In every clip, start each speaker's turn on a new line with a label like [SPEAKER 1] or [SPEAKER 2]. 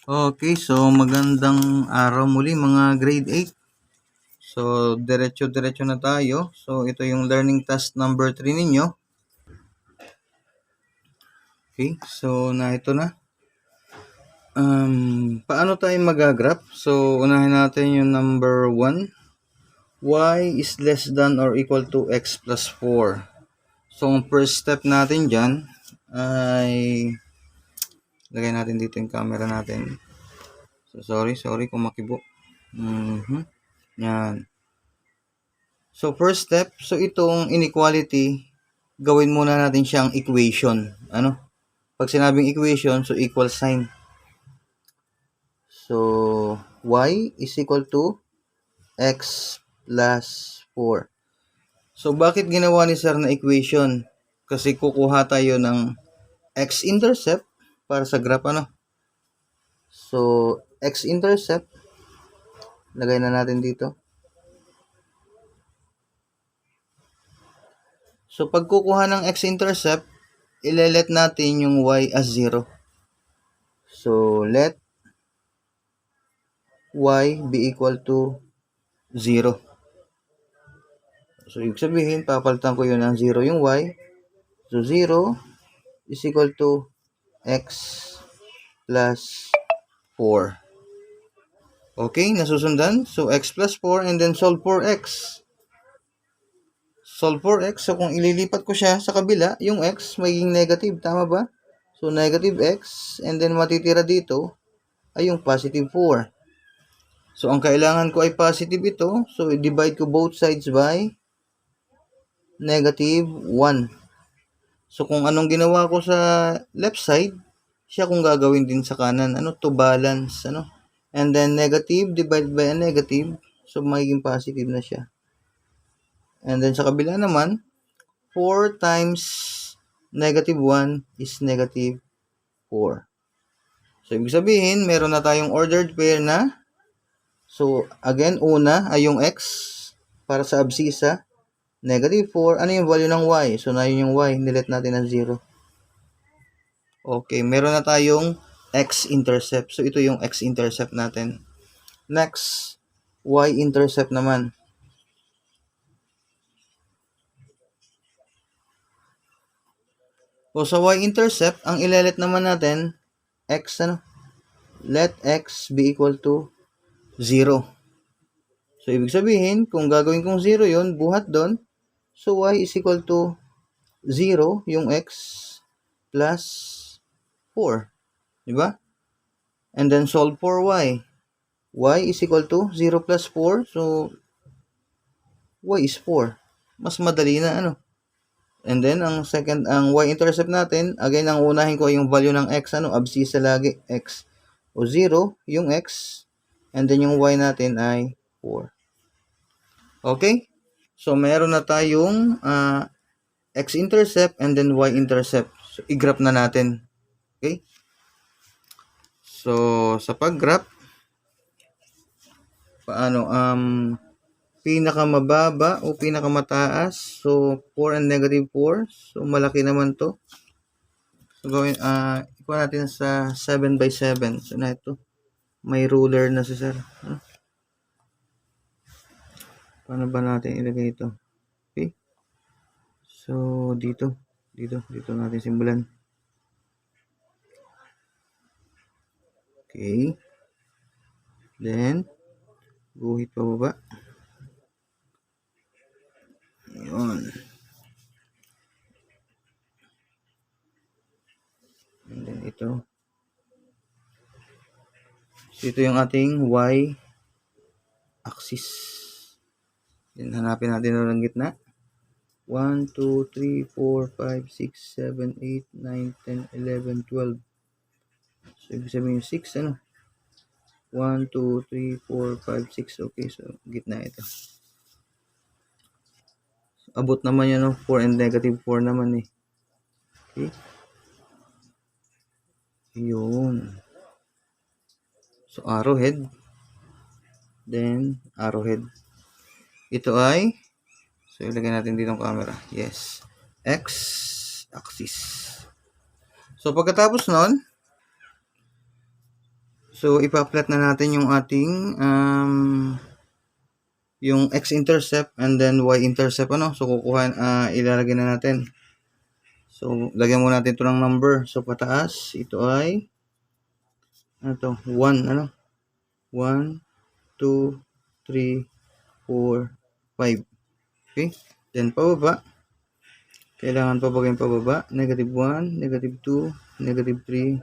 [SPEAKER 1] Okay, so magandang araw muli mga grade 8. So, diretso-diretso na tayo. So, ito yung learning task number 3 ninyo. Okay, so ito na. Paano tayo mag-graph? So, unahin natin yung number 1. Y is less than or equal to x plus 4. So, ang first step natin dyan ay lagay natin dito yung camera natin. So, sorry kung makibo. Yan. So, first step, so itong inequality, gawin muna natin siyang equation. Ano? Pag sinabing equation, so equal sign. So, y is equal to x plus 4. So, bakit ginawa ni sir na equation? Kasi kukuha tayo ng x-intercept para sa graph, ano? So, x-intercept, lagay na natin dito. So, pag kukuha ng x-intercept, ilelet natin yung y as 0. So, let y be equal to 0. So, ibig sabihin, papalitan ko yun ng 0 yung y. So, 0 is equal to x plus 4. Okay, nasusundan? So, x plus 4 and then solve for x. Solve for x. So, kung ililipat ko siya sa kabila, yung x magiging negative. Tama ba? So, negative x and then matitira dito ay yung positive 4. So, ang kailangan ko ay positive ito. So, i-divide ko both sides by negative 1. So, kung anong ginawa ko sa left side, siya kung gagawin din sa kanan. Ano? To balance. Ano? And then, negative divided by a negative. So, magiging positive na siya. And then, sa kabila naman, 4 times negative 1 is negative 4. So, ibig sabihin, meron na tayong ordered pair na. So, again, una ay yung x para sa abscissa. Negative 4. Ano yung value ng y? So, na yun yung y. Nilet natin ng 0. Okay, meron na tayong x-intercept. So, ito yung x-intercept natin. Next, y-intercept naman. O, sa y-intercept, ang ilelet naman natin, x, ano? Let x be equal to 0. So, ibig sabihin, kung gagawin kong 0 yun, buhat doon. So, y is equal to 0, yung x, plus 4. Diba? And then, solve for y. Y is equal to 0 plus 4. So, y is 4. Mas madali na, ano? And then, ang y-intercept natin, again, ang unahin ko yung value ng x, ano? Abscissa lagi, x. O 0, yung x. And then, yung y natin ay 4. Okay? So, meron na tayong x-intercept and then y-intercept. So, i-graph na natin. Okay? So, sa pag-graph, paano? Pinakamababa o pinakamataas. So, 4 and negative 4. So, malaki naman to. So, gawin, ikuha natin sa 7 by 7. So, na ito. May ruler na si sir. Paano ba natin ilagay ito? Okay. So, dito natin simulan. Okay. Then, guhit pa baba. Yun. And then, ito. So, ito yung ating y axis. Then, hanapin natin ang gitna. 1, 2, 3, 4, 5, 6, 7, 8, 9, 10, 11, 12. So, ibig sabihin 6, ano? 1, 2, 3, 4, 5, 6. Okay, so, gitna ito. So, abot naman yan, no? 4 and negative 4 naman, eh. Okay. Yun. So, arrowhead. Then, arrowhead. Ito ay, so, ilagay natin dito ang camera. Yes. X-axis. So, pagkatapos nun, So, ipa-plot na natin yung ating yung x-intercept and then y-intercept, ano? So, ilalagay na natin. So, lagyan muna natin ito ng number. So, pataas, ito ay, ano to? 1, ano? 1, 2, 3, 4, 5. Okay? Then, pababa. Kailangan pabagay pababa. Negative 1, negative 2, negative 3,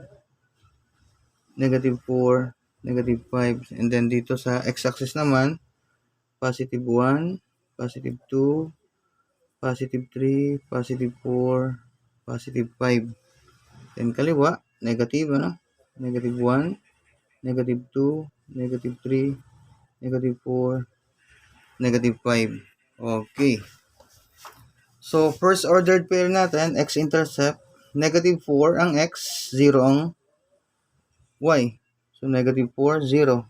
[SPEAKER 1] negative 4, negative 5. And then, dito sa x-axis naman, positive 1, positive 2, positive 3, positive 4, positive 5. Then, kaliwa, negative, ano? Negative 1, negative 2, negative 3, negative 4, negative 5. Okay. So, first ordered pair natin, x-intercept, negative 4 ang x, 0 ang y. So, negative 4, 0.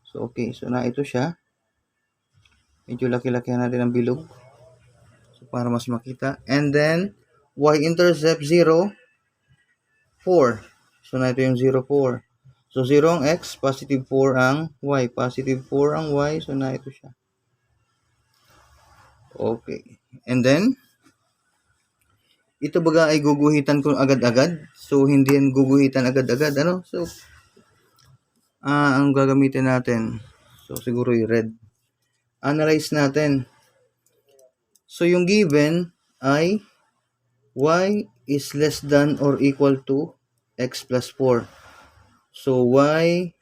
[SPEAKER 1] So, okay. So, na ito siya. Medyo laki-lakihan natin ang bilog. So, para mas makita. And then, y-intercept 0, 4. So, na ito yung 0, 4. So, 0 ang x, positive 4 ang y. Positive 4 ang y. So, na ito siya. Okay. And then, ito baga ay guguhitan ko agad-agad. So, hindi yan guguhitan agad-agad. Ano? So, ang gagamitin natin. So, siguro yung red. Analyze natin. So, yung given ay y is less than or equal to x plus 4. So, y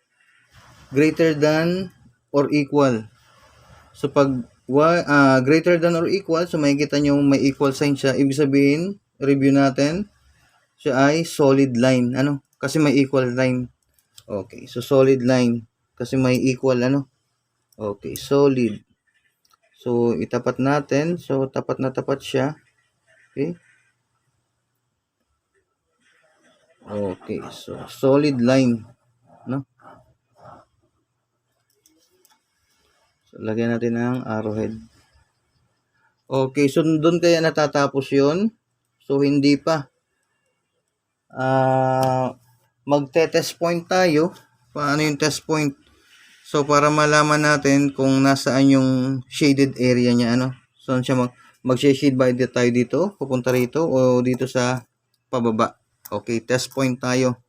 [SPEAKER 1] greater than or equal. So, pag greater than or equal, so makikita nyo may equal sign siya. Ibig sabihin, review natin, siya ay solid line. Ano? Kasi may equal line. Okay, so solid line. Kasi may equal, ano? Okay, solid. So, itapat natin. So, tapat na tapat siya. Okay. Okay, so solid line. No? So, lagyan natin ng arrowhead. Okay, so doon kaya natatapos yon. So, hindi pa. Magte-test point tayo. Paano yung test point? So, para malaman natin kung nasaan yung shaded area niya, ano? So, siya mag-shade by tayo dito, pupunta rito, o dito sa pababa. Okay, test point tayo.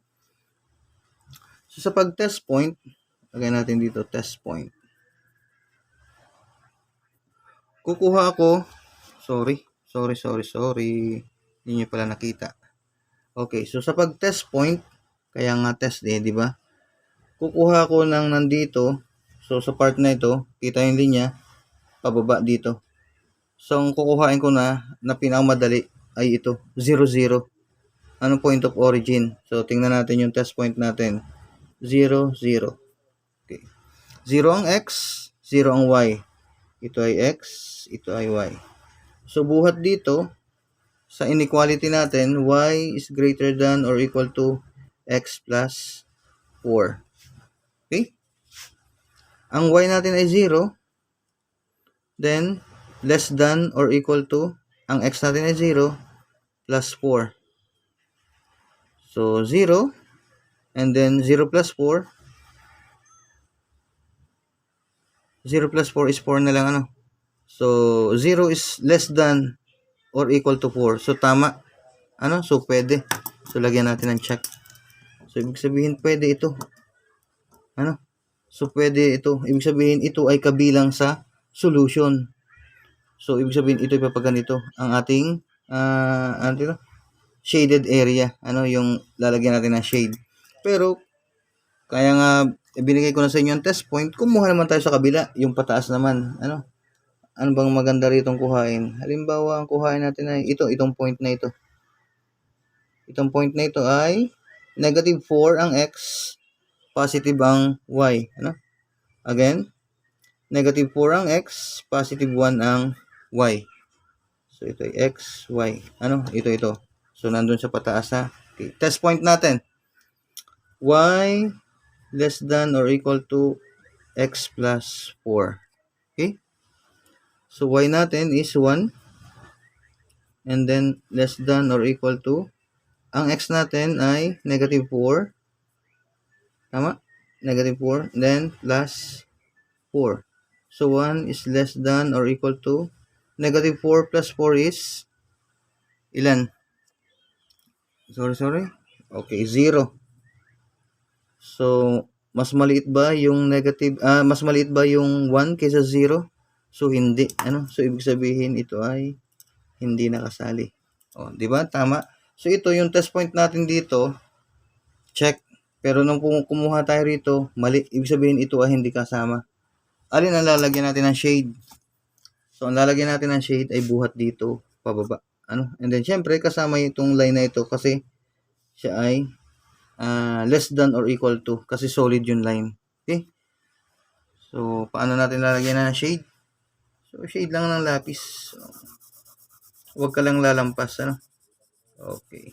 [SPEAKER 1] So, sa pag-test point, lagay natin dito, test point. Kukuha ako, sorry. Hindi nyo pala nakita. Okay, so sa pag-test point, kaya nga test di ba? Kukuha ko ng nandito, so sa part na ito, kita yung linya, pababa dito. So, ang kukuhain ko na pinakamadali ay ito, 0, 0. Anong point of origin? So, tingnan natin yung test point natin. 0, 0. Okay. 0 ang x, 0 ang y. Ito ay x, ito ay y. So, buhat dito, sa inequality natin, y is greater than or equal to x plus 4. Okay? Ang y natin ay 0. Then, less than or equal to, ang x natin ay 0 plus 4. So, 0. And then, 0 plus 4. 0 plus 4 is 4 na lang, ano? So, 0 is less than or equal to 4. So, tama. Ano? So, pwede. So, lagyan natin ng check. So, ibig sabihin, pwede ito. Ano? So, pwede ito. Ibig sabihin, ito ay kabilang sa solution. So, ibig sabihin, ito ipapaganito. Ang ating, shaded area. Ano? Yung lalagyan natin ng shade. Pero, kaya nga, binigay ko na sa inyo ang test point. Kumuha naman tayo sa kabila. Yung pataas naman. Ano? Ano bang maganda rito kuhain? Halimbawa, ang kuhain natin ay itong point na ito. Itong point na ito ay negative 4 ang x, positive ang y. Ano? Again, negative 4 ang x, positive 1 ang y. So, ito ay x, y. Ano? Ito. So, nandun sa pataas ha. Okay. Test point natin. Y less than or equal to x plus 4. Okay? So, y natin is 1. And then, less than or equal to, ang x natin ay negative 4. Tama? negative 4, then plus 4. So 1 is less than or equal to negative 4 plus 4 is ilan? Sorry. Okay, 0. So, mas maliit ba yung mas maliit ba yung 1 kaysa 0? So, hindi. Ano? So, ibig sabihin ito ay hindi nakasali. O, di ba? Tama. So, ito yung test point natin dito. Check. Pero nung kumuha tayo rito, mali. Ibig sabihin ito ay hindi kasama. Alin ang lalagyan natin ng shade? So, ang lalagyan natin ng shade ay buhat dito, pababa. Ano? And then, syempre, kasama itong line na ito kasi siya ay less than or equal to kasi solid yung line. Okay? So, paano natin lalagyan ng shade? So, shade lang ng lapis. So, huwag ka lang lalampas. Ano? Okay.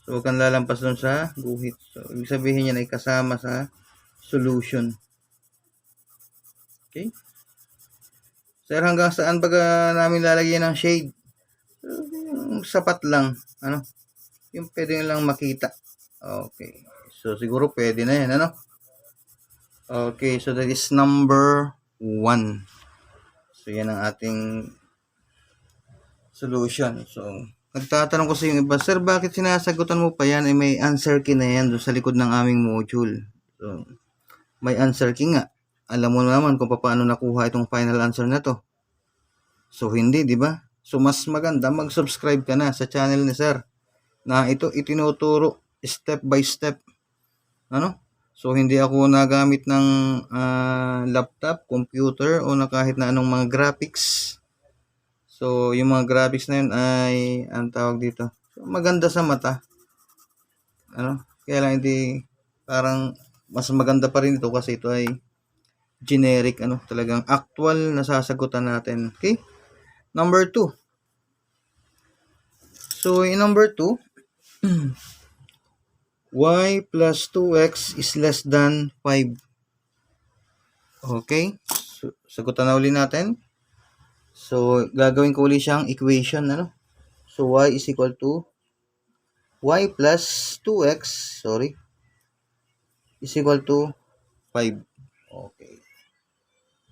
[SPEAKER 1] So, huwag kang lalampas dun sa guhit. So, ibig sabihin yan ay kasama sa solution. Okay? Sir, hanggang saan ba namin lalagyan ng shade? So, yung sapat lang. Ano? Yung pwede lang makita. Okay. So, siguro pwede na yan. Ano? Okay. So, that is number 1. So, yan ang ating solution. So, nagtatanong ko sa yung iba, Sir, bakit sinasagutan mo pa yan? May answer key na yan doon sa likod ng aming module. So, may answer key nga. Alam mo naman kung paano nakuha itong final answer na to. So, hindi, di ba? So, mas maganda mag-subscribe ka na sa channel ni Sir na ito itinuturo step by step. Ano? So, hindi ako nagamit ng laptop, computer, o na kahit na anong mga graphics. So, yung mga graphics na yun ay, ang tawag dito, so, maganda sa mata. Ano? Kaya lang hindi, parang, mas maganda pa rin ito kasi ito ay generic, ano, talagang actual na sasagutan natin. Okay? Number 2. So, in number 2, y plus 2x is less than 5. Okay? So, sagutan na uli natin. So, gagawin ko uli siyang equation, ano? So, y is equal to y plus 2x, is equal to 5. Okay.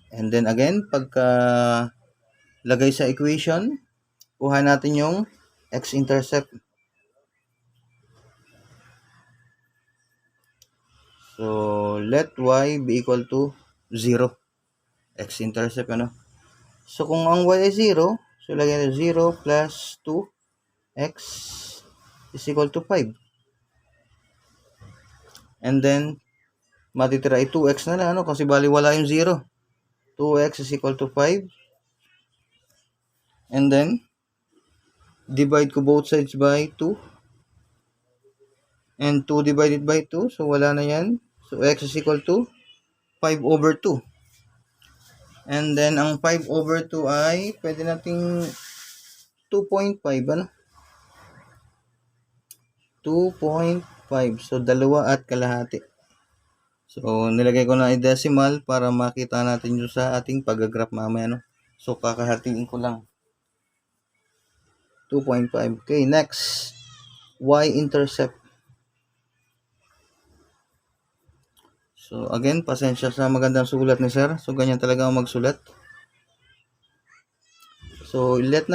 [SPEAKER 1] And then again, pagka lagay sa equation, kuha natin yung x-intercept. So, let y be equal to 0. X-intercept, ano? So, kung ang y ay 0, so lagyan natin 0 plus 2x is equal to 5. And then, matitira ay 2x na lang, ano? Kasi bali wala yung 0. 2x is equal to 5. And then, divide ko both sides by 2. And 2 divided by 2, so wala na yan. So, x is equal to 5 over 2. And then, ang 5 over 2 ay, pwede nating 2.5, ano? 2.5. So, 2.5. So, nilagay ko na i-decimal para makita natin yung sa ating pag-graph mamaya, no? So, kakahatiin ko lang. 2.5. Okay, next. Y-intercept. So, again, pasensya sa magandang sulat ni Sir. So, ganyan talaga ang magsulat. So, let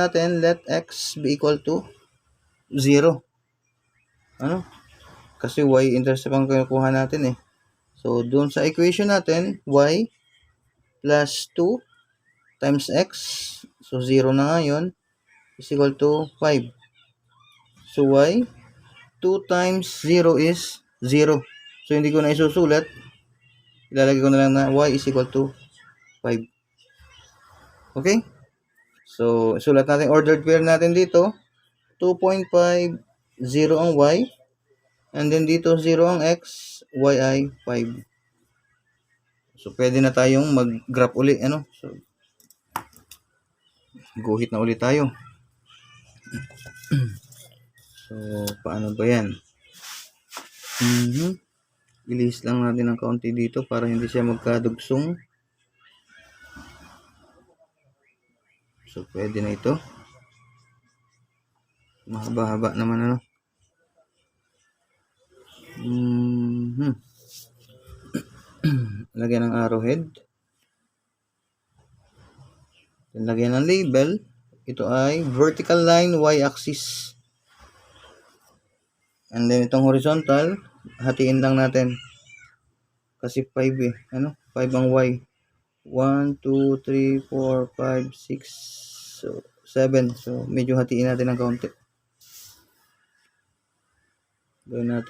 [SPEAKER 1] x be equal to 0. Ano? Kasi y-intercept ang kinukuha natin eh. So, doon sa equation natin, y plus 2 times x, so 0 na nga yun, is equal to 5. So, y, 2 times 0 is 0. So, hindi ko na isusulat. Ilalagay ko na lang na y is equal to 5. Okay? So, sulat natin ordered pair natin dito. 2.5, 0 ang y. And then dito 0 ang x, y ay 5. So, pwede na tayong mag-graph uli. Ano? So, guhit na uli tayo. So, paano ba yan? Ilis lang natin ng kaunti dito para hindi siya magkadugsong. So, pwede na ito. Mahaba-haba naman, ano. Lagyan ng arrowhead. Then lagyan ng label. Ito ay vertical line y-axis. And then itong horizontal, hatiin lang natin. Kasi 5 eh. 5 ang y. 1, 2, 3, 4, 5, 6, so 7. So medyo hatiin natin ng kaunti. Lagyan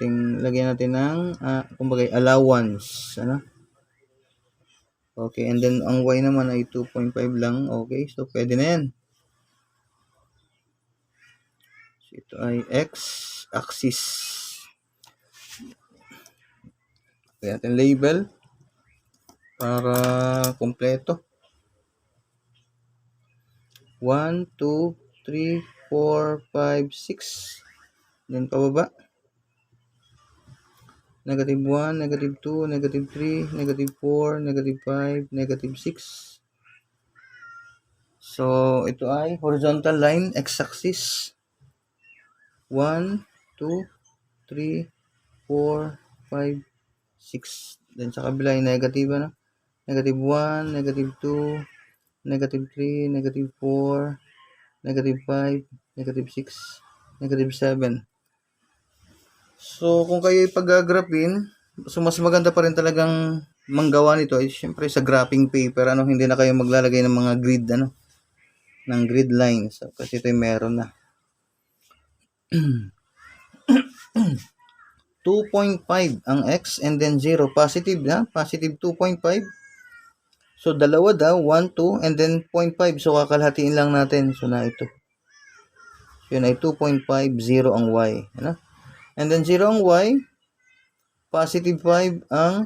[SPEAKER 1] natin ng kumbaga allowance, Okay, and then ang y naman ay 2.5 lang. Okay, so pwede na yan. So ito ay x-axis. Lagyan natin label para kompleto. 1, 2, 3, 4, 5, 6. Then pababa. Negative 1, negative 2, negative 3, negative 4, negative 5, negative 6. So, ito ay horizontal line, x-axis. 1, 2, 3, 4, 5, 6. Then sa kabila ay negative, Negative 1, negative 2, negative 3, negative 4, negative 5, negative 6, negative 7. So, kung kayo ipag-graphing, so mas maganda pa rin talagang manggawa nito ay syempre sa graphing paper, hindi na kayo maglalagay ng mga grid, ng grid lines. So, kasi ito ay meron na. 2.5 ang x and then 0, positive positive 2.5. So, dalawa daw, 1, 2, and then 0.5. So, kakalhatiin lang natin. So, na ito. Yun ay 2.5, 0 ang y. And then 0 ang y, positive 5 ang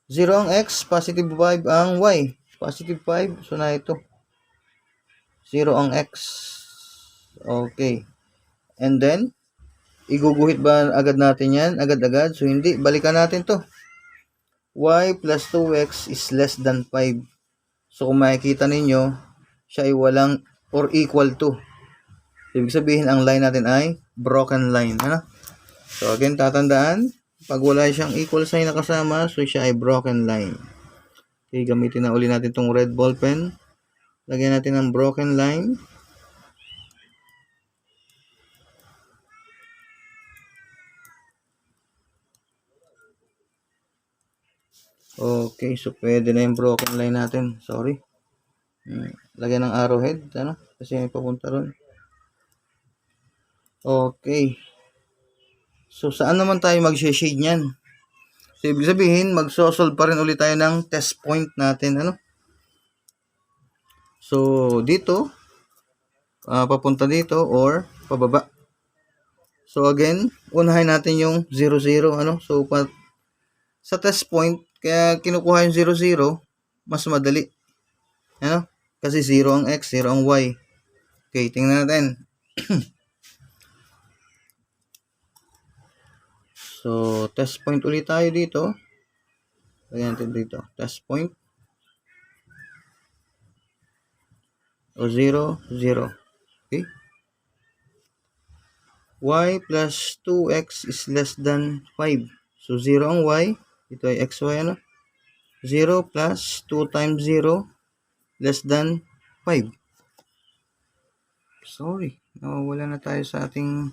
[SPEAKER 1] 0 ang x, positive 5 ang y. Positive 5, so na ito. 0 ang x. Okay. And then, iguguhit ba agad natin yan? Agad-agad? So, hindi. Balikan natin to. Y plus 2x is less than 5. So, kung makikita ninyo, siya ay walang or equal to. Ibig sabihin, ang line natin ay broken line. So, again, tatandaan, pag wala siyang equal sign na kasama, so siya ay broken line. Okay, gamitin na uli natin itong red ball pen. Lagyan natin ng broken line. Okay, so pwede na yung broken line natin. Sorry. Lagyan ng arrowhead, kasi may papunta ron. Okay. So, saan naman tayo mag-shade niyan? So, ibig sabihin, mag-solve pa rin ulit tayo ng test point natin, So, dito, papunta dito or pababa. So, again, unahin natin yung 0, 0, So, sa test point, kaya kinukuha yung 0, 0, mas madali. Kasi 0 ang x, 0 ang y. Okay, tingnan natin. So, test point ulit tayo dito. Lagyan natin dito. Test point. O 0, 0. Okay. Y plus 2x is less than 5. So, 0 ang y. Ito ay xy, 0 plus 2 times 0 less than 5. Sorry. Nawawala na tayo sa ating...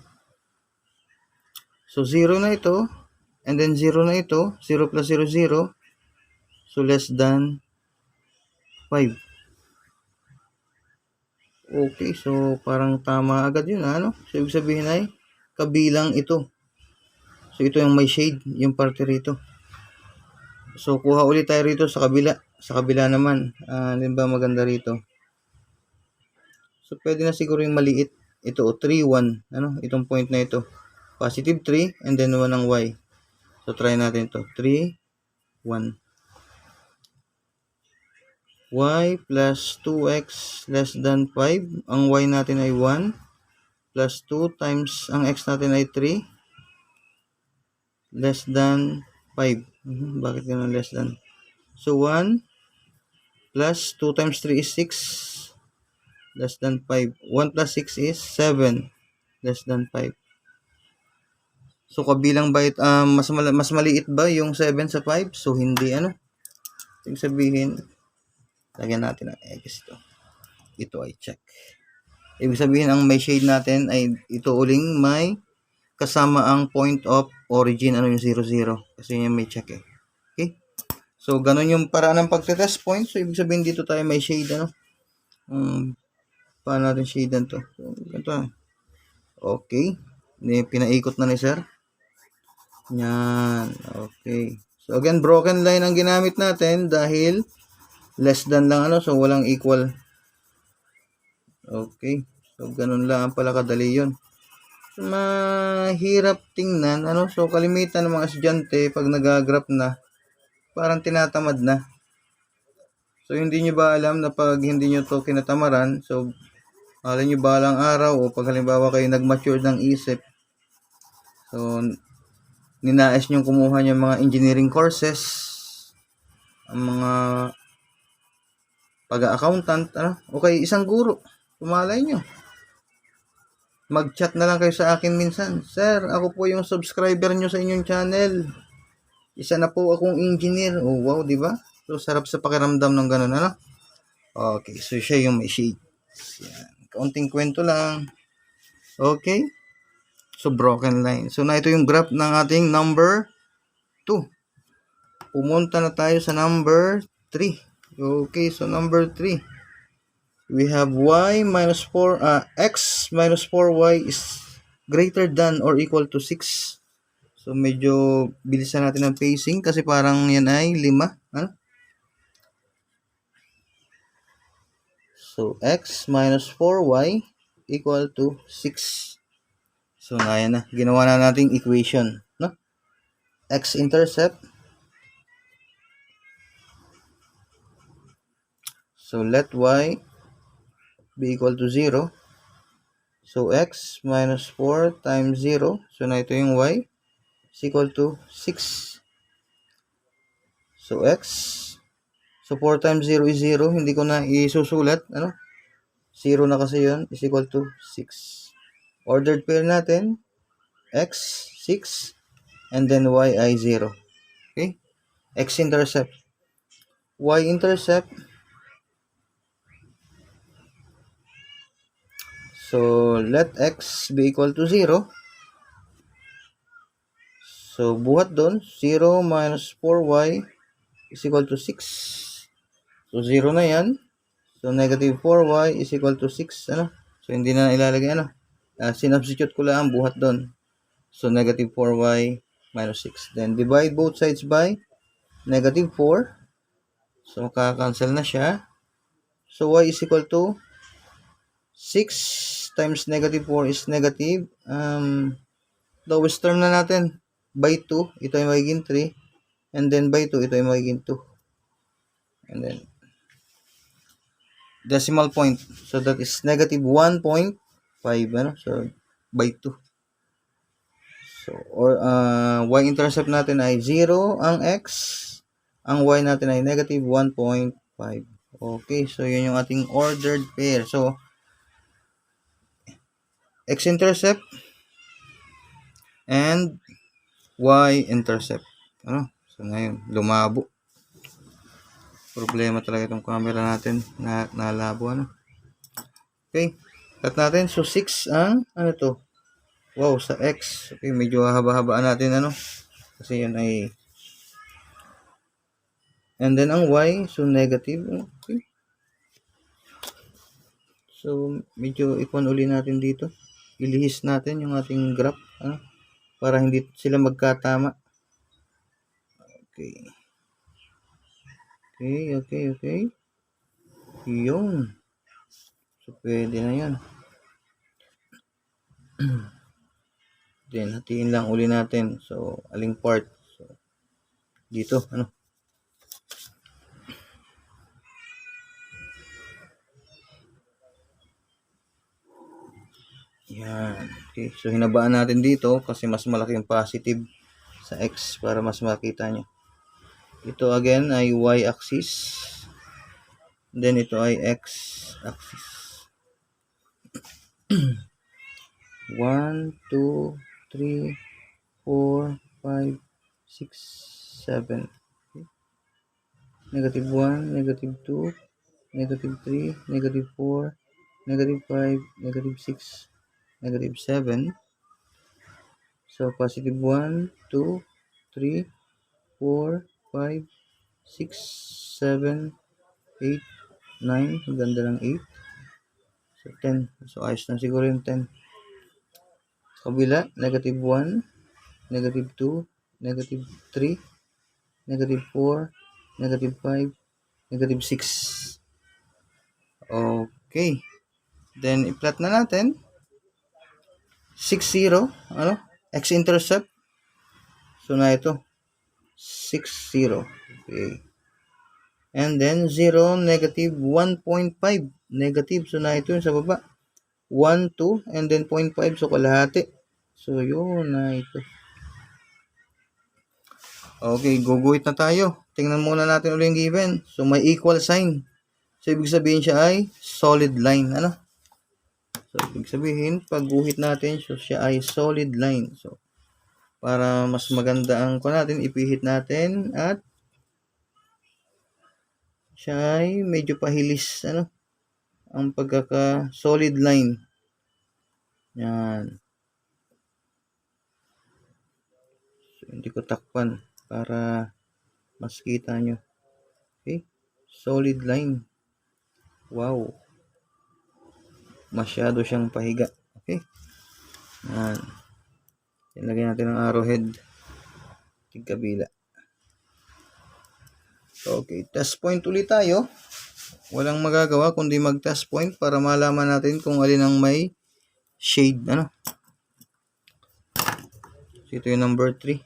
[SPEAKER 1] So, 0 na ito. And then 0 na ito. 0 plus 0, 0. So, less than 5. Okay. So, parang tama agad yun, So, ibig sabihin ay kabilang ito. So, ito yung may shade. Yung parte rito. So, kuha ulit tayo rito sa kabila. Sa kabila naman. Ano ba maganda rito? So, pwede na siguro yung maliit. Ito, 3, 1. Itong point na ito. Positive 3 and then 1 ang y. So, try natin ito. 3, 1. Y plus 2x less than 5. Ang y natin ay 1. Plus 2 times ang x natin ay 3. Less than 5. Bakit ganun less than? So, 1 plus 2 times 3 is 6. Less than 5. 1 plus 6 is 7. Less than 5. So, kabilang ba mas maliit ba yung 7 sa 5? So, hindi Ibig sabihin, lagyan natin ang X ito. Ito ay check. Ibig sabihin, ang may shade natin ay ito uling may kasama ang point of origin, yung 0, 0. Kasi yun may check eh. Okay? So, ganun yung paraan ng pagte-test point. So, ibig sabihin dito tayo may shade, paano natin shade to? So, ganito. Okay. Pinaikot na ni sir. Yan. Okay. So, again, broken line ang ginamit natin dahil less than lang so walang equal. Okay. So, ganun lang pala kadali yun. Mahirap tingnan, so kalimitan ng mga estudyante pag nag-graph na, parang tinatamad na. So, hindi nyo ba alam na pag hindi nyo to kinatamaran, so, alam nyo balang araw o pag halimbawa kayo nag-mature ng isip, so, ninais nyo kumuha nyo mga engineering courses, ang mga pag-accountant, okay, isang guro, pumalay nyo. Mag-chat na lang kayo sa akin minsan. Sir, ako po yung subscriber nyo sa inyong channel. Isa na po akong engineer. Oh, wow, di ba? So, sarap sa pakiramdam ng ganun, Okay, so siya yung may shade. Yan. Kaunting kwento lang. Okay? So, broken line. So, na ito yung graph ng ating number 2. Pumunta na tayo sa number 3. Okay, so number 3. We have x minus 4y is greater than or equal to 6. So, medyo bilisan natin ang pacing kasi parang yan ay 5. So, x minus 4y equal to 6. So, ayan na. Ginawa na nating equation. X-intercept. So, let y be equal to 0. So, x minus 4 times 0. So, na ito yung y is equal to 6. So, x. So, 4 times 0 is 0. Hindi ko na isusulat. 0 na kasi yun is equal to 6. Ordered pair natin. X, 6. And then y ay 0. Okay? X-intercept. Y-intercept. So, let x be equal to 0. So, buhat doon, 0 minus 4y is equal to 6. So, 0 na yan. So, negative 4y is equal to 6. So, hindi na ilalagay, sinubstitute ko lang ang buhat doon. So, negative 4y minus 6. Then, divide both sides by negative 4. So, makakancel na siya. So, y is equal to 6 times negative 4 is negative. Lowest term na natin. By 2, ito ay magiging 3. And then by 2, ito ay magiging 2. And then, decimal point. So, that is negative 1.5. So, by 2. So, or, y-intercept natin ay 0 ang x. Ang y natin ay negative 1.5. Okay, so yun yung ating ordered pair. So, x-intercept and y-intercept. So, ngayon, lumabo. Problema talaga itong camera natin na nalabo, Okay, cut natin. So, 6 ang, to? Wow, sa x. Okay, medyo haba-habaan natin, kasi yun ay, and then ang y, so negative. Okay. So, medyo ikon uli natin dito. Ilihis natin yung ating graph, para hindi sila magkatama. Okay. Okay. Yun. So, pwede na yan. Then, hatiin lang uli natin. So, aling part? So, dito, Yan. Okay. So, hinabaan natin dito kasi mas malaki yung positive sa x para mas makita nyo. Ito again ay y-axis. Then, ito ay x-axis. 1, 2, 3, 4, 5, 6, 7. Okay. Negative 1, negative 2, negative 3, negative 4, negative 5, negative 6, negative 7. So, positive 1, 2, 3, 4, 5, 6, 7, 8, 9. Ang ganda ng 8. So, 10. So, ayos na siguro yung 10. Kabila, negative 1, negative 2, negative 3, negative 4, negative 5, negative 6. Okay. Then, i-plot na natin. 6, 0. Ano? X-intercept. So, na ito. 6, 0. Okay. And then, 0, negative 1.5. Negative. So, na ito yung sa baba. 1, 2, and then 0.5. So, kalahati. So, yun na ito. Okay, guguhit na tayo. Tingnan muna natin ulit yung given. So, may equal sign. So, ibig sabihin siya ay solid line. Ano? So, ibig sabihin, pag guhit natin, so siya ay solid line. So, para mas maganda ang ko natin, ipihit natin at siya ay medyo pahilis. Ano? Ang pagkaka-solid line. Yan. So, hindi ko takpan para mas kita nyo. Okay? Solid line. Wow. Masyado siyang pahiga. Okay? Yan. Ilagay natin ang arrowhead. Tigkabila. Okay. Test point ulit tayo. Walang magagawa kundi mag-test point para malaman natin kung alin ang may shade. Ano? So, ito yung number 3.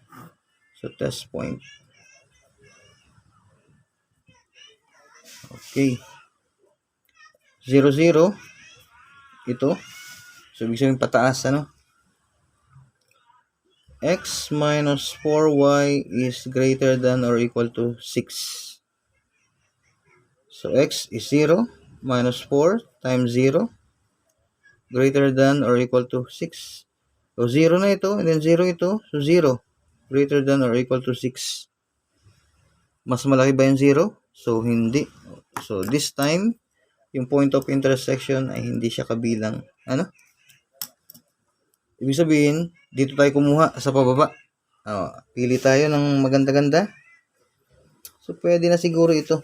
[SPEAKER 1] So, test point. Okay. 0, 0. Ito. So, ibig sabihin pataas, ano? X minus 4y is greater than or equal to 6. So, x is 0 minus 4 times 0 greater than or equal to 6. So, 0 na ito, and then 0 ito. So, 0 greater than or equal to 6. Mas malaki ba yung 0? So, hindi. So, this time, yung point of intersection ay hindi siya kabilang. Ano? Ibig sabihin, dito tayo kumuha sa pababa. Pili tayo ng maganda-ganda. So, pwede na siguro ito.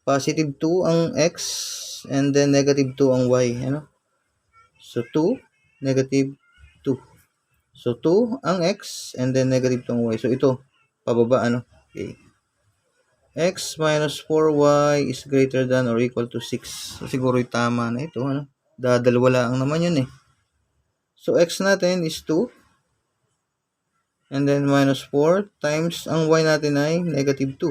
[SPEAKER 1] Positive 2 ang x, and then negative 2 ang y. Ano? So, 2, negative 2. So, 2 ang x, and then negative 2 ang y. So, ito, pababa, ano? Okay. X minus 4y is greater than or equal to 6. So, siguro yung tama na ito, ano? Dadalwa lang naman yun, eh. So, x natin is 2. And then, minus 4 times, ang y natin ay negative 2.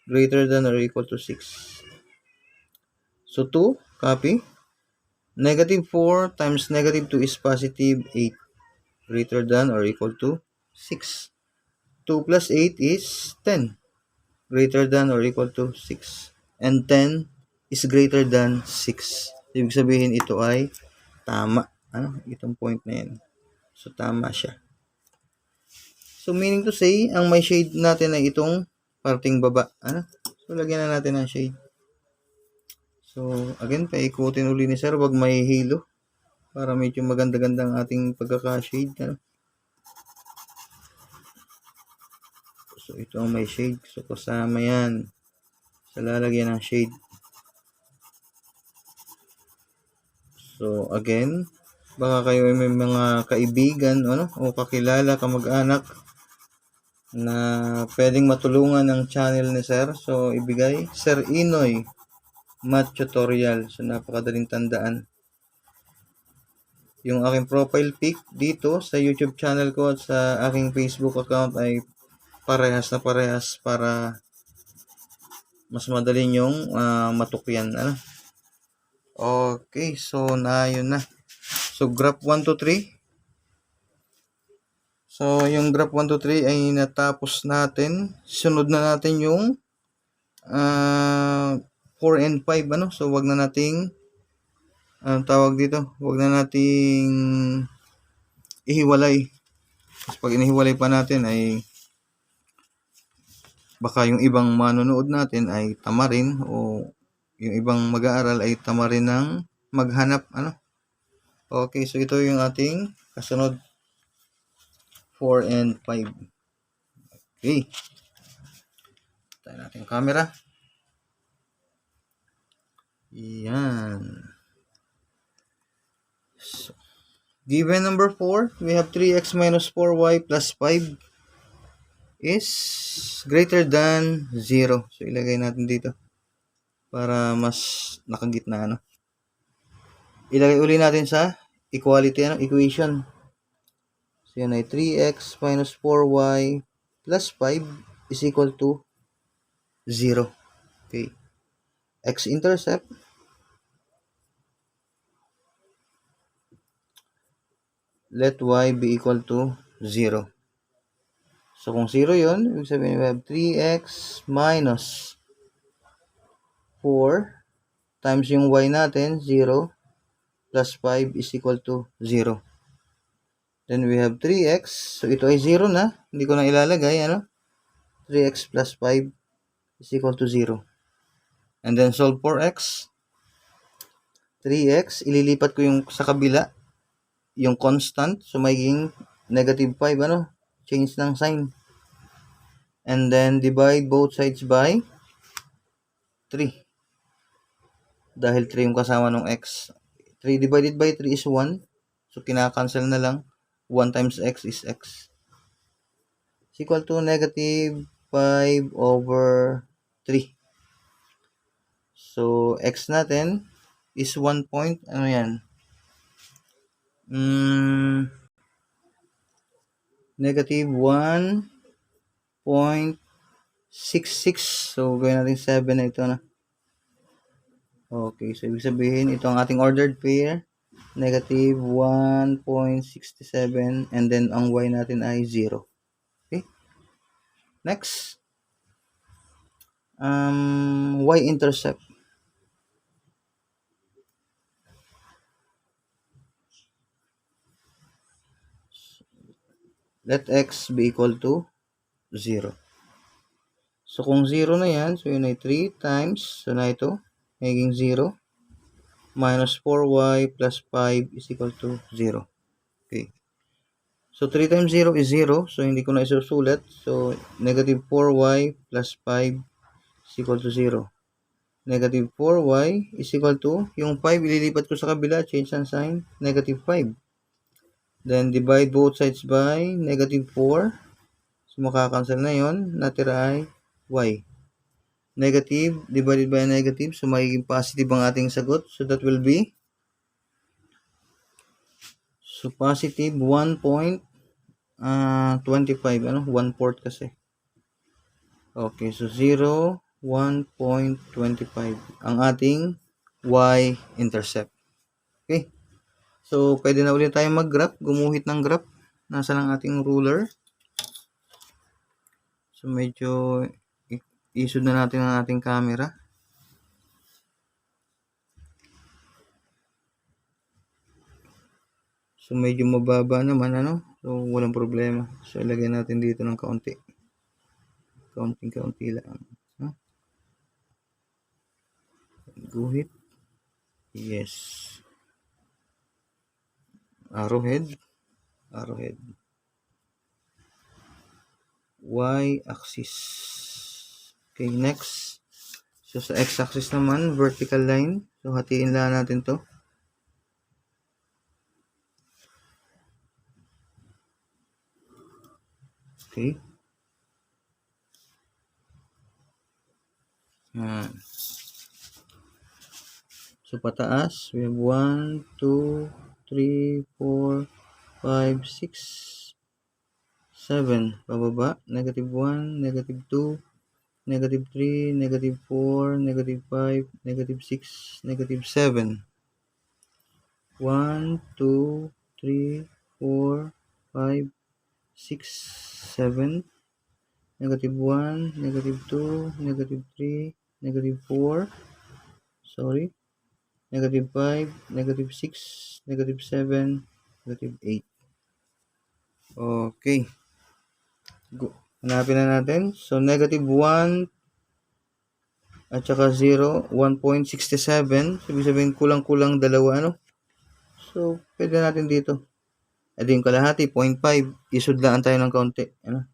[SPEAKER 1] Greater than or equal to 6. So, 2, copy. Negative 4 times negative 2 is positive 8. Greater than or equal to 6. 2 plus 8 is 10. Greater than or equal to 6. And 10 is greater than 6. Ibig sabihin, ito ay tama. Ano? Itong point na yan. So, tama siya. So, meaning to say, ang may shade natin ay itong parting baba. Ano? So, lagyan na natin ang shade. So, again, paikutin uli ni sir. Wag may halo. Para medyo maganda-ganda ang ating pagkaka-shade. Ano? So, ito ang may shade. So, kasama yan. Sa lalagyan ng shade. So, again, baka kayo may mga kaibigan ano, o kakilala, kamag-anak na pwedeng matulungan ng channel ni sir. So, ibigay Sir Inoy Math Tutorial. So, napakadaling tandaan. Yung aking profile pic dito sa YouTube channel ko at sa aking Facebook account ay parehas na parehas para mas madali nyong matukyan. Ano? Okay, so yun na. So, graph 1 to 3. So, yung graph 1 to 3 ay natapos natin. Sunod na natin yung 4 and 5. Ano? So, wag na nating tawag dito. Wag na nating ihiwalay. Tapos pag inihiwalay pa natin ay baka yung ibang manonood natin ay tama rin o yung ibang mag-aaral ay tama rin ng maghanap. Okay, so ito yung ating kasunod 4 and 5. Okay. Tayo natin yung camera. Yan. So, given number 4, we have 3x minus 4y plus 5 is greater than 0. So, ilagay natin dito para mas nakagitna. Ilagay uli natin sa equality equation. So, yan ay 3x minus 4y plus 5 is equal to 0. Okay. X-intercept. Let y be equal to 0. So, kung 0 yun, ibig sabihin we have 3x minus 4 times yung y natin, 0, plus 5 is equal to 0. Then we have 3x. So, ito ay 0 na. Hindi ko na ilalagay, 3x plus 5 is equal to 0. And then solve for x. 3x, ililipat ko yung sa kabila, yung constant. So, magiging negative 5, change ng sign. And then divide both sides by 3. Dahil 3 yung kasama ng x. 3 divided by 3 is 1. So, kinakancel na lang. 1 times x is x. Is equal to negative 5 over 3. So, x natin is 1 point, negative 1.66. So, gawin natin 7 na ito na. Okay, so ibig sabihin, ito ang ating ordered pair. Negative 1.67 and then ang y natin ay 0. Okay? Next. Y-intercept. Let x be equal to 0. So, kung 0 na yan, so yun ay 3 times, so na ito, magiging 0, minus 4y plus 5 is equal to 0. Okay. So, 3 times 0 is 0, so hindi ko na isusulat. So, negative 4y plus 5 is equal to 0. Negative 4y is equal to, yung 5 ililipat ko sa kabila, change ang sign, negative 5. Then, divide both sides by negative 4. So, makakancel na yon. Natira ay y. Negative divided by negative. So, magiging positive ang ating sagot. So, that will be positive 1.25. 1/4 kasi. Okay. So, 0, 1.25 ang ating y-intercept. Okay. So, pwede na ulit tayo mag-graph. Gumuhit ng graph. Nasa lang ating ruler. So, medyo isod na natin ang ating camera. So, medyo mababa naman, So, walang problema. So, ilagay natin dito ng kaunti. Kaunting-kaunti lang. Guhit. Yes. Arrowhead. Y-axis. Okay, next. So, sa x-axis naman, vertical line. So, hatiin lang natin to. Okay. So, pataas, we have 1, 2, 3, 4, 5, 6, 7. Pababa, negative 1, negative 2, negative 3, negative 4, negative 5, negative 6, negative 7. 1, 2, 3, 4, 5, 6, 7. Negative 1, negative 2, negative 3, negative 4. Sorry. Negative 5, negative 6, negative 7, negative 8. Okay. Hanapin na natin. So, negative 1 at saka 0, 1.67. So, ibig sabihin kulang-kulang dalawa, ano? So, pwede natin dito. At yung kalahati, 0.5. Isudlaan tayo ng kaunti. Ano?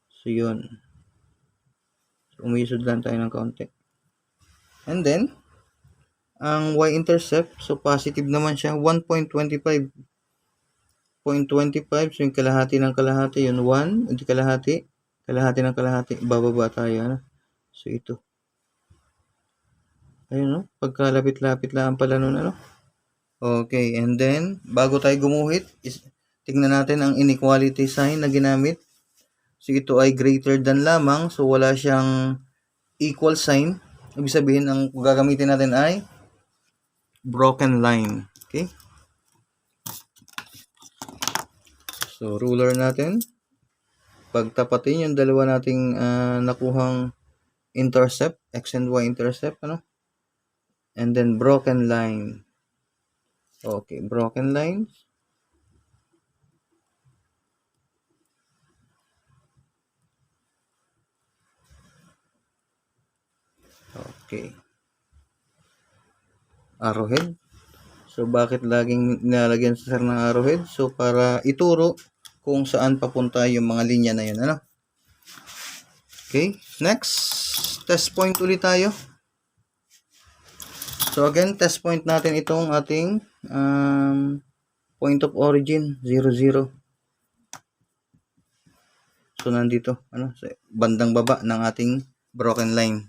[SPEAKER 1] So, yun. So, umisudlaan tayo ng kaunti. And then, ang y-intercept, so positive naman siya, 1.25. 0.25, so yung kalahati ng kalahati, yun 1, hindi kalahati, kalahati ng kalahati, bababa tayo, ano? So, ito. Ayun, no? Pagkalapit-lapit lang pala nun, ano? Okay, and then, bago tayo gumuhit, tingnan natin ang inequality sign na ginamit. So, ito ay greater than lamang, so wala siyang equal sign. Ibig sabihin, ang gagamitin natin ay broken line. Okay? So, ruler natin. Pagtapatin yung dalawa nating nakuhang intercept, x and y intercept, ano? And then broken line. Okay, broken lines. Okay. Arrowhead. So, bakit laging nilalagyan sa sir ng arrowhead? So, para ituro kung saan papunta yung mga linya na yun, ano? Okay, next. Test point ulit tayo. So, again, test point natin itong ating point of origin, 0, 0. So, nandito, ano, sa bandang baba ng ating broken line.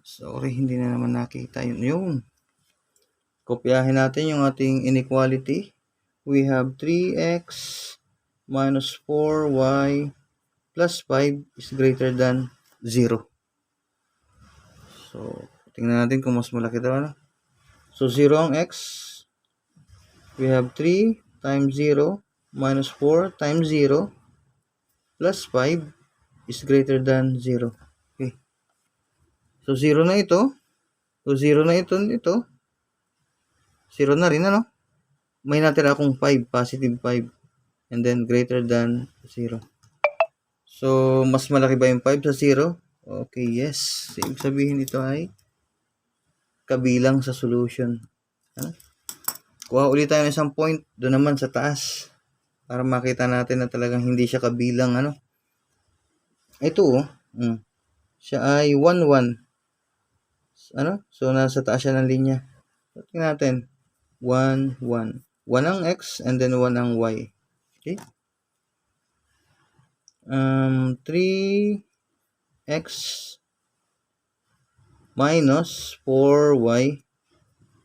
[SPEAKER 1] Sorry, hindi na naman nakita yun. Yun. Kopyahin natin yung ating inequality. We have 3x minus 4y plus 5 is greater than 0. So, tingnan natin kung mas malaki ito, ano? So, 0 ang x. We have 3 times 0 minus 4 times 0 plus 5 is greater than 0. Okay. So, 0 na ito. So, 0 na ito. 0 na rin, ano? May natira akong 5, positive 5. And then, greater than 0. So, mas malaki ba yung 5 sa 0? Okay, yes. So, ibig sabihin ito ay kabilang sa solution. Ano? Kuha ulit tayo ng isang point doon naman sa taas para makita natin na talagang hindi siya kabilang, ano? Ito, siya ay 1, 1. Ano? So, nasa taas siya ng linya. So, tingnan natin. 1, 1. 1 ang x and then 1 ang y. Okay? 3x minus 4y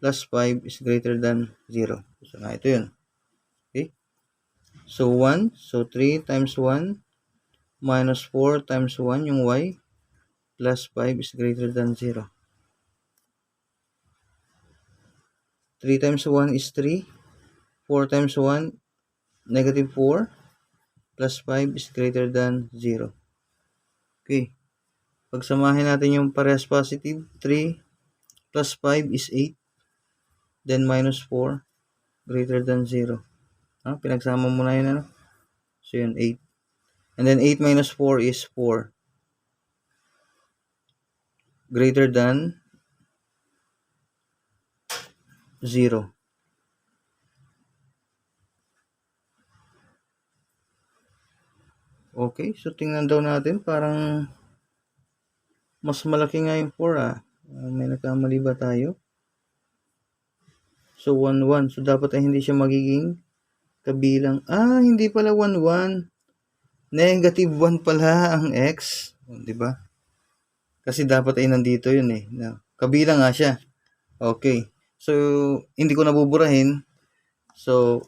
[SPEAKER 1] plus 5 is greater than 0. So, ito yun. Okay? So, 1. So, 3 times 1 minus 4 times 1 yung y plus 5 is greater than 0. 3 times 1 is 3. 4 times 1, negative 4 plus 5 is greater than 0. Okay. Pagsamahin natin yung parehas positive, 3 plus 5 is 8. Then minus 4 greater than 0. Pinagsama mo na yun, ano? So, yun, 8. And then 8 minus 4 is 4. Greater than 0. Okay, so tingnan daw natin, parang mas malaki nga yung 4, may nagkamali ba tayo? So, 1, 1. So, dapat ay hindi siya magiging kabilang. Hindi pala 1, 1. Negative 1 pala ang x. Di ba? Kasi dapat ay nandito yun eh. Kabilang nga siya. Okay. So, hindi ko nabuburahin. So,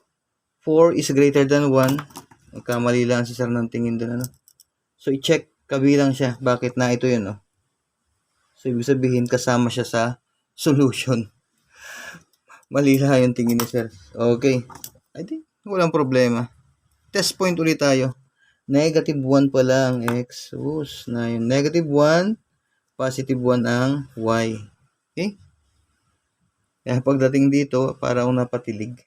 [SPEAKER 1] 4 is greater than 1. Magkamali lang si sir ng tingin doon, ano? So, i-check. Kabilang siya. Bakit na ito yun, oh? So, ibig sabihin, kasama siya sa solution. Mali lang yung tingin ni sir. Okay. I think, walang problema. Test point ulit tayo. Negative 1 pala ang x. Na yung negative 1, positive 1 ang y. Okay? Kaya pagdating dito, para akong napatilig.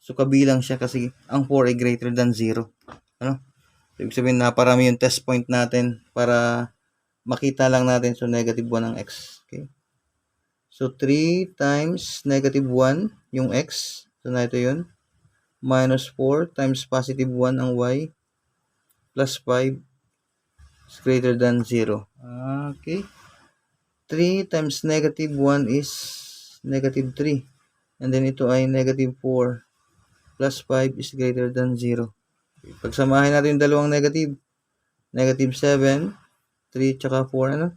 [SPEAKER 1] So, kabilang siya kasi ang 4 ay greater than 0. Ano? So, ibig sabihin, naparami yung test point natin para makita lang natin. So, negative 1 ang x. Okay? So, 3 times negative 1 yung x. So, na ito yun. Minus 4 times positive 1 ang y. Plus 5 is greater than 0. Okay. 3 times negative 1 is negative 3. And then ito ay negative 4. Plus 5 is greater than 0. Pagsamahin natin yung dalawang negative. Negative 7, 3 tsaka 4, ano?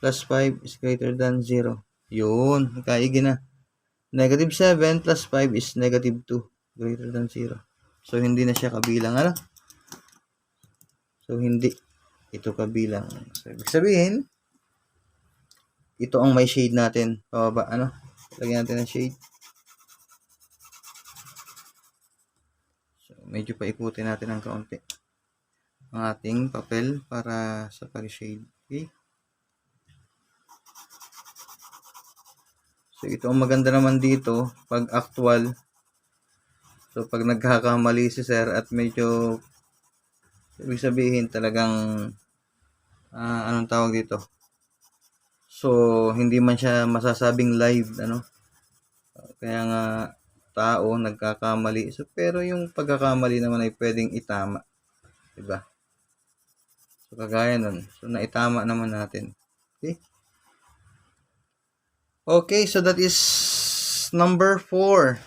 [SPEAKER 1] Plus 5 is greater than 0. Yun, nakaigi na. Negative 7 plus 5 is negative 2, greater than 0. So, hindi na siya kabilang, ano? So, hindi ito kabilang. So, ibig sabihin, ito ang may shade natin. Pababa, ano? Lagyan natin ng shade. So, medyo paikutin natin ng kaunti ang ating papel para sa pag-shade. Okay? So, ito ang maganda naman dito pag actual. So, pag nagkakamali si sir at medyo, ibig sabihin talagang, anong tawag dito? So, hindi man siya masasabing live, ano? Kaya nga, tao nagkakamali. So, pero yung pagkakamali naman ay pwedeng itama. Diba? So, kagaya nun. So, naitama naman natin. Okay? Okay, so that is number 4.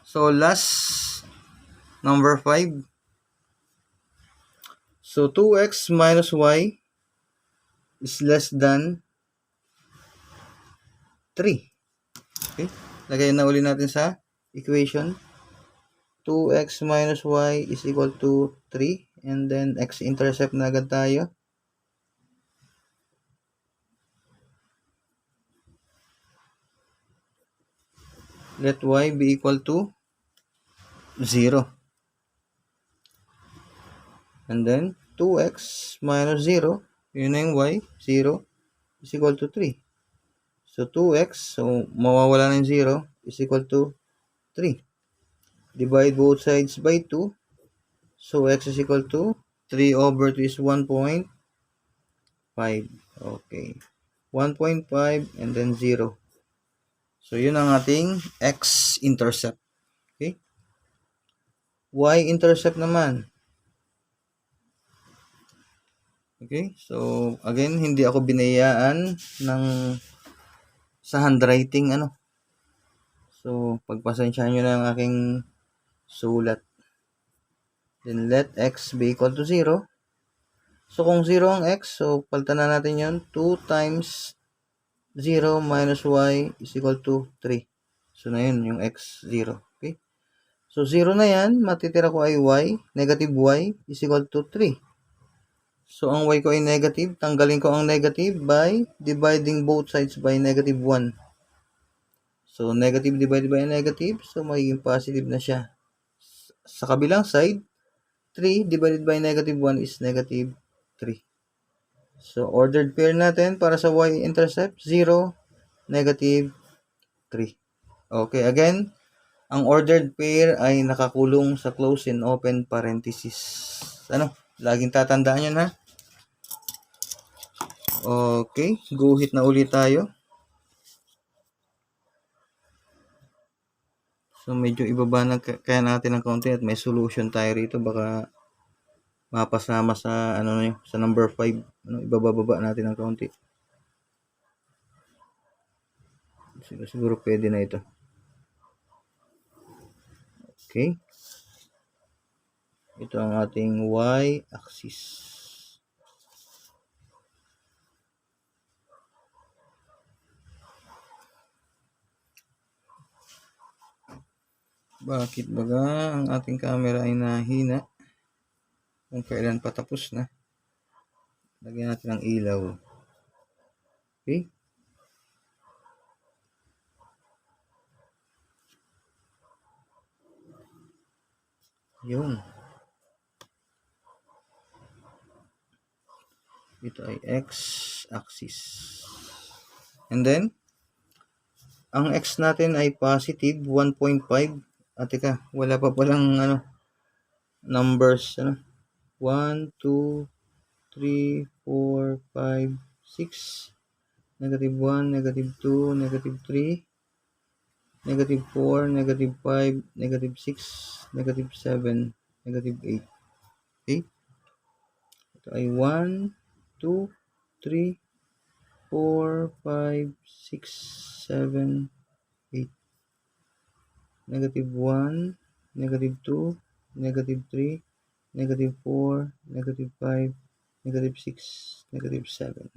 [SPEAKER 1] So, last, number 5. So, 2x minus y is less than 3. Okay? Lagay na uli natin sa equation. 2x minus y is equal to 3. And then, x-intercept na agad tayo. Let y be equal to 0. And then, 2x minus 0, yun na yung y, 0, is equal to 3. So, 2x, so mawawala ng 0, is equal to 3. Divide both sides by 2. So, x is equal to 3 over 2 is 1.5. Okay. 1.5 and then 0. So, yun ang ating x-intercept. Okay. Y-intercept naman. Okay. So, again, hindi ako binayaan ng sa handwriting, ano. So, pagpasensyahan nyo na ang aking sulat. Then, let x be equal to 0. So, kung 0 ang x, so, palitan na natin yun. 2 times 0 minus y is equal to 3. So, na yun, yung x, 0. Okay? So, 0 na yan. Matitira ko ay y. Negative y is equal to 3. So, ang y ko ay negative. Tanggalin ko ang negative by dividing both sides by negative 1. So, negative divided by negative. So, magiging positive na siya. Sa kabilang side, 3 divided by negative 1 is negative 3. So, ordered pair natin para sa y-intercept, 0, negative 3. Okay, again, ang ordered pair ay nakakulong sa close and open parenthesis. Ano? Laging tatandaan yun, ha? Okay, guhit na ulit tayo. So, medyo ibaba na kaya natin ng konti at may solution tayo rito. Baka mapasama sa, ano na yun, sa number 5. Ano, ibababa natin ng konti. Siguro pwede na ito. Okay. Ito ang ating y-axis. Bakit baga ang ating camera ay nahina? Kung kailan patapos na. Lagyan natin ng ilaw. Okay. Yun. Ito ay x-axis. And then, ang x natin ay positive 1.5 Teka, wala pa palang numbers. 1, 2, 3, 4, 5, 6. Negative 1, negative 2, negative 3, negative 4, negative 5, negative 6, negative 7, negative 8. Okay? Ito ay 1, 2, 3, 4, 5, 6, 7, 8. Negative 1, negative 2, negative 3, negative 4, negative 5, negative 6, negative 7.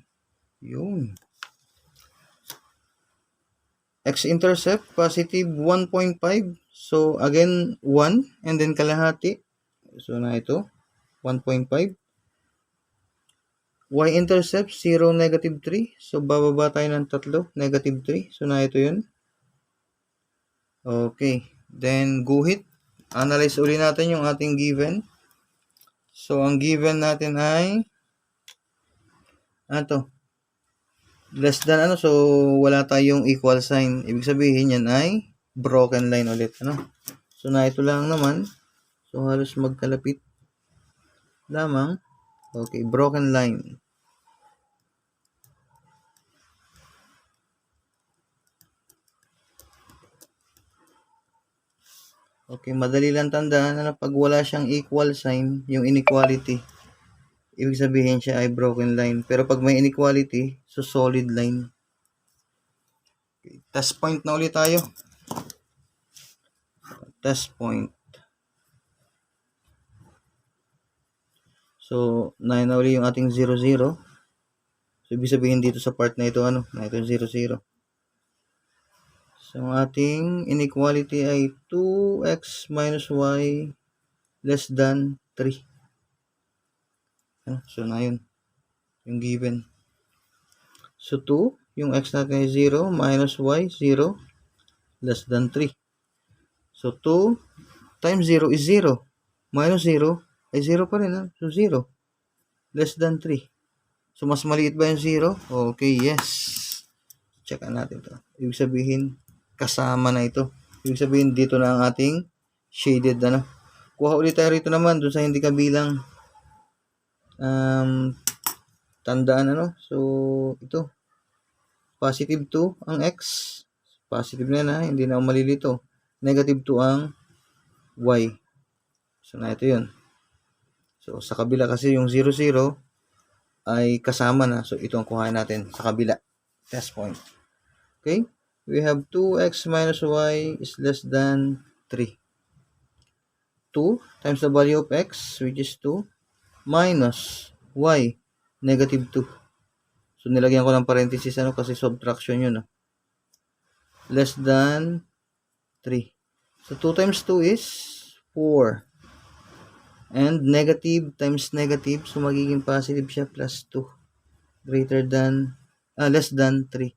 [SPEAKER 1] Yun. X-intercept, positive 1.5. So, again, 1 and then kalahati. So, na ito, 1.5. Y-intercept, 0, negative 3. So, bababa tayo ng 3, negative 3. So, na ito yun. Okay. Then, guhit. Analyze uli natin yung ating given. So, ang given natin ay less than so wala tayong equal sign. Ibig sabihin yan ay broken line ulit, So, na ito lang naman. So, halos magkalapit lamang. Okay, broken line. Okay, madali lang tandaan na pag wala siyang equal sign, yung inequality, ibig sabihin siya ay broken line. Pero pag may inequality, so solid line. Okay, test point na ulit tayo. Test point. So, na ulit yung ating 0, 0. So, ibig sabihin dito sa part na ito, na ito 0, 0. So, ang ating inequality ay 2x minus y less than 3. So, na yun. Yung given. So, 2, yung x natin ay 0, minus y, 0, less than 3. So, 2 times 0 is 0. Minus 0 ay 0 pa rin. So, 0. Less than 3. So, mas maliit ba yung 0? Okay, yes. Check natin ito. Ibig sabihin, kasama na ito. Ibig sabihin, dito na ang ating shaded. Kuha ulit tayo rito naman dun sa hindi kabilang tandaan. So, ito. Positive 2 ang x. Positive na hindi na malilito. Negative 2 ang y. So, na ito yun. So, sa kabila kasi yung 0, 0 ay kasama na. So, ito ang kuhain natin sa kabila. Test point. Okay? We have 2x minus y is less than 3. 2 times the value of x, which is 2, minus y, negative 2. So, nilagyan ko ng parenthesis kasi subtraction yun. Less than 3. So, 2 times 2 is 4. And negative times negative, so magiging positive siya, plus 2. Less than 3.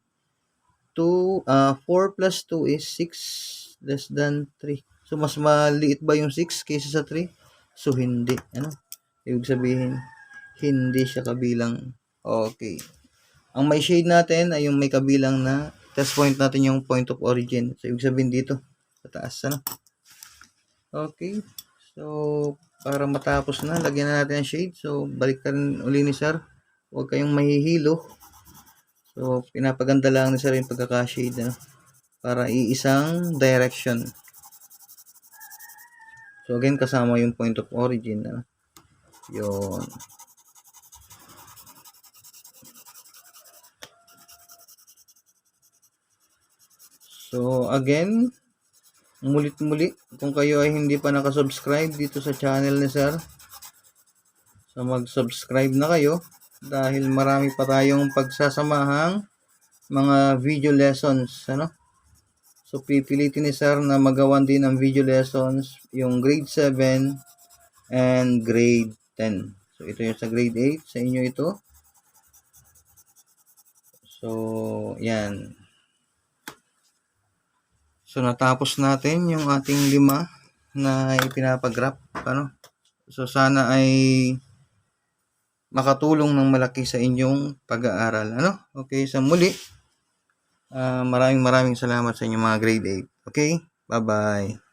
[SPEAKER 1] 4 plus 2 is 6, less than 3. So, mas maliit ba yung 6 kaysa sa 3? So, hindi. Ibig sabihin, hindi siya kabilang. Okay. Ang may shade natin ay yung may kabilang na test point natin yung point of origin. So, ibig sabihin dito, sa taas. Okay. So, para matapos na, lagyan na natin ang shade. So, balik ka rin uli ni sir. Huwag kayong mahihilo. So, pinapaganda lang ni sir yung pagkaka-shade, para iisang direction. So, again, kasama yung point of origin, yun. So, again, mulit-muli, kung kayo ay hindi pa nakasubscribe dito sa channel ni sir, so mag-subscribe na kayo dahil marami pa tayong pagsasamahang mga video lessons, So, pipilitin ni sir na magawan din ang video lessons yung grade 7 and grade 10. So, ito yung sa grade 8. Sa inyo ito. So, yan. So, natapos natin yung ating 5 na ipinapagraph. So, sana ay makatulong ng malaki sa inyong pag-aaral. Okay, sa muli, maraming salamat sa inyong mga grade 8. Okay, bye-bye.